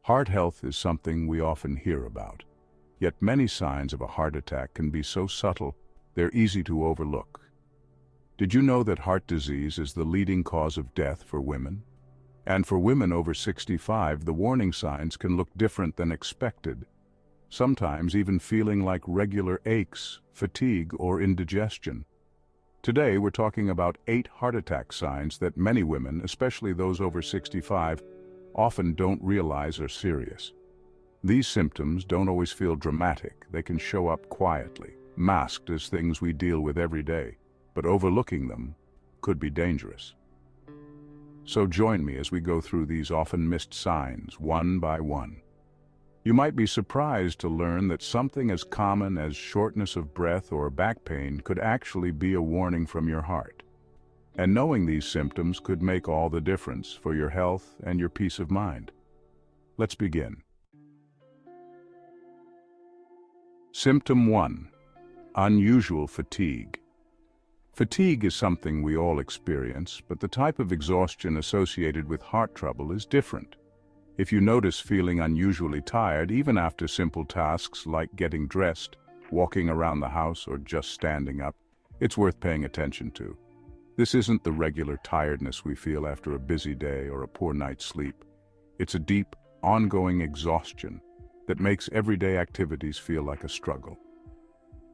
Heart health is something we often hear about, yet many signs of a heart attack can be so subtle they're easy to overlook. Did you know that heart disease is the leading cause of death for women? And for women over 65, the warning signs can look different than expected, sometimes even feeling like regular aches, fatigue, or indigestion. Today, we're talking about 8 heart attack signs that many women, especially those over 65, often don't realize are serious. These symptoms don't always feel dramatic. They can show up quietly, masked as things we deal with every day, but overlooking them could be dangerous. So join me as we go through these often missed signs, one by one. You might be surprised to learn that something as common as shortness of breath or back pain could actually be a warning from your heart. And knowing these symptoms could make all the difference for your health and your peace of mind. Let's begin. Symptom 1. Unusual fatigue. Fatigue is something we all experience, but the type of exhaustion associated with heart trouble is different. If you notice feeling unusually tired, even after simple tasks like getting dressed, walking around the house, or just standing up, it's worth paying attention to. This isn't the regular tiredness we feel after a busy day or a poor night's sleep. It's a deep, ongoing exhaustion that makes everyday activities feel like a struggle.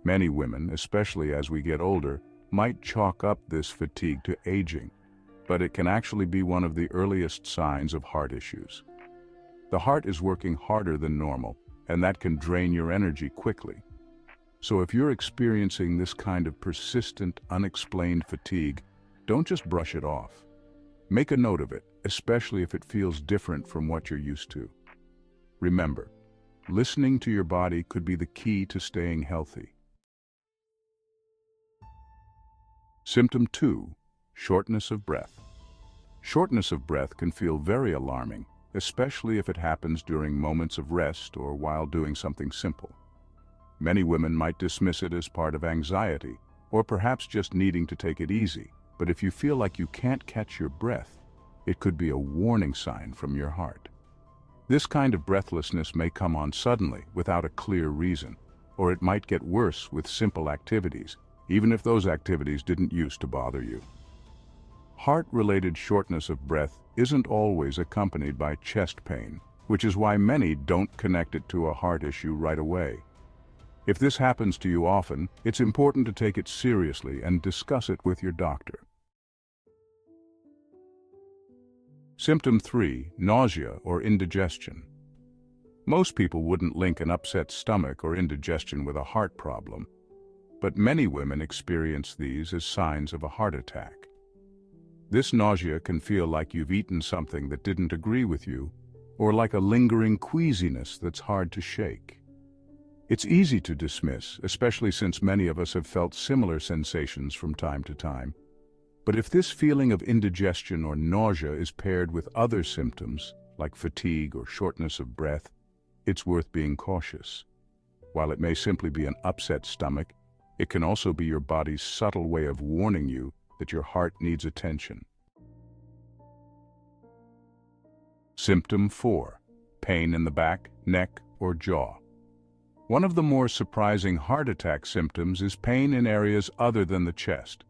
Many women, especially as we get older, might chalk up this fatigue to aging, but it can actually be one of the earliest signs of heart issues. The heart is working harder than normal, and that can drain your energy quickly. So if you're experiencing this kind of persistent, unexplained fatigue, don't just brush it off. Make a note of it, especially if it feels different from what you're used to. Remember, listening to your body could be the key to staying healthy. Symptom 2. Shortness of breath. Shortness of breath can feel very alarming, especially if it happens during moments of rest or while doing something simple. Many women might dismiss it as part of anxiety, or perhaps just needing to take it easy. But if you feel like you can't catch your breath, it could be a warning sign from your heart. This kind of breathlessness may come on suddenly without a clear reason, or it might get worse with simple activities, even if those activities didn't used to bother you. Heart-related shortness of breath isn't always accompanied by chest pain, which is why many don't connect it to a heart issue right away. If this happens to you often, it's important to take it seriously and discuss it with your doctor. Symptom 3. Nausea or indigestion. Most people wouldn't link an upset stomach or indigestion with a heart problem, but many women experience these as signs of a heart attack. This nausea can feel like you've eaten something that didn't agree with you, or like a lingering queasiness that's hard to shake. It's easy to dismiss, especially since many of us have felt similar sensations from time to time. But if this feeling of indigestion or nausea is paired with other symptoms, like fatigue or shortness of breath, it's worth being cautious. While it may simply be an upset stomach, it can also be your body's subtle way of warning you that your heart needs attention. Symptom 4. Pain in the back, neck, or jaw. One of the more surprising heart attack symptoms is pain in areas other than the chest.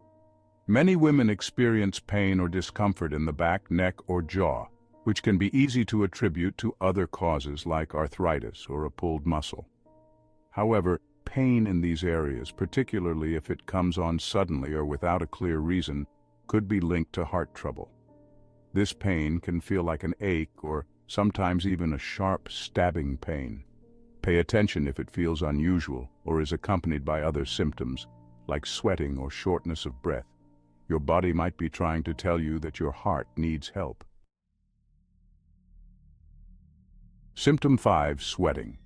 Many women experience pain or discomfort in the back, neck, or jaw, which can be easy to attribute to other causes like arthritis or a pulled muscle. However, pain in these areas, particularly if it comes on suddenly or without a clear reason, could be linked to heart trouble. This pain can feel like an ache or sometimes even a sharp, stabbing pain. Pay attention if it feels unusual or is accompanied by other symptoms, like sweating or shortness of breath. Your body might be trying to tell you that your heart needs help. Symptom 5. Sweating.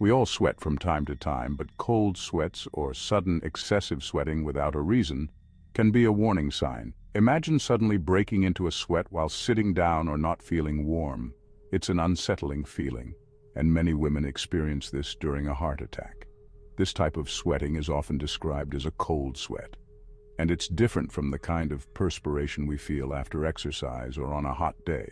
We all sweat from time to time, but cold sweats or sudden excessive sweating without a reason can be a warning sign. Imagine suddenly breaking into a sweat while sitting down or not feeling warm. It's an unsettling feeling, and many women experience this during a heart attack. This type of sweating is often described as a cold sweat, and it's different from the kind of perspiration we feel after exercise or on a hot day.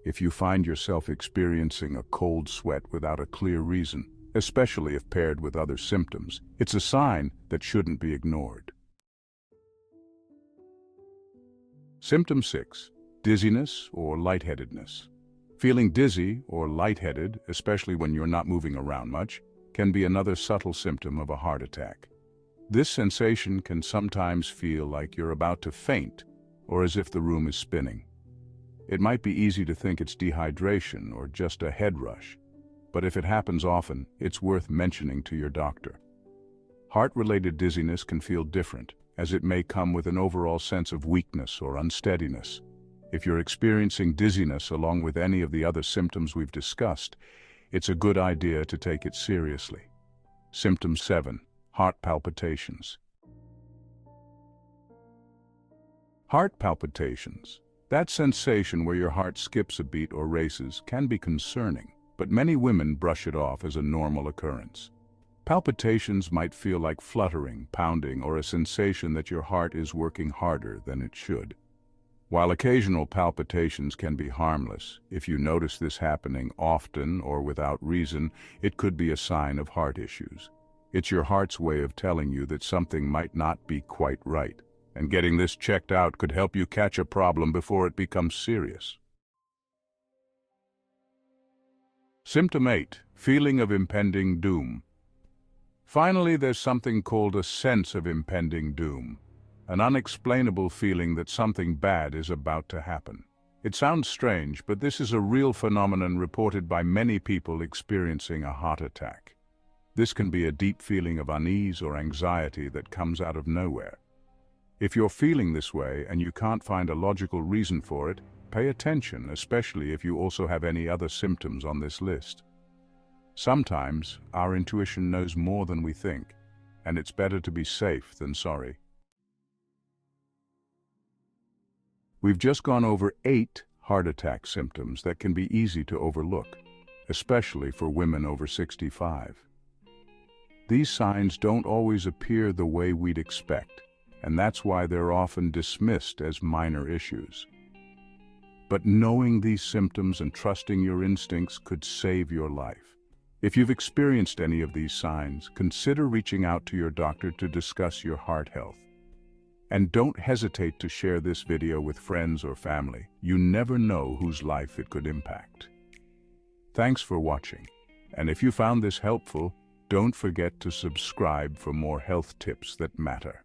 If you find yourself experiencing a cold sweat without a clear reason, especially if paired with other symptoms, it's a sign that shouldn't be ignored. Symptom 6. Dizziness or lightheadedness. Feeling dizzy or lightheaded, especially when you're not moving around much, can be another subtle symptom of a heart attack. This sensation can sometimes feel like you're about to faint or as if the room is spinning. It might be easy to think it's dehydration or just a head rush, but if it happens often, it's worth mentioning to your doctor. Heart-related dizziness can feel different, as it may come with an overall sense of weakness or unsteadiness. If you're experiencing dizziness along with any of the other symptoms we've discussed, it's a good idea to take it seriously. Symptom 7. Heart palpitations. Heart palpitations, that sensation where your heart skips a beat or races, can be concerning, but many women brush it off as a normal occurrence. Palpitations might feel like fluttering, pounding, or a sensation that your heart is working harder than it should. While occasional palpitations can be harmless, if you notice this happening often or without reason, it could be a sign of heart issues. It's your heart's way of telling you that something might not be quite right, and getting this checked out could help you catch a problem before it becomes serious. Symptom 8. Feeling of impending doom. Finally, there's something called a sense of impending doom, an unexplainable feeling that something bad is about to happen. It sounds strange, but this is a real phenomenon reported by many people experiencing a heart attack. This can be a deep feeling of unease or anxiety that comes out of nowhere. If you're feeling this way and you can't find a logical reason for it, pay attention, especially if you also have any other symptoms on this list. Sometimes our intuition knows more than we think, and it's better to be safe than sorry. We've just gone over 8 heart attack symptoms that can be easy to overlook, especially for women over 65. These signs don't always appear the way we'd expect, and that's why they're often dismissed as minor issues. But knowing these symptoms and trusting your instincts could save your life. If you've experienced any of these signs, consider reaching out to your doctor to discuss your heart health. And don't hesitate to share this video with friends or family. You never know whose life it could impact. Thanks for watching, and if you found this helpful, don't forget to subscribe for more health tips that matter.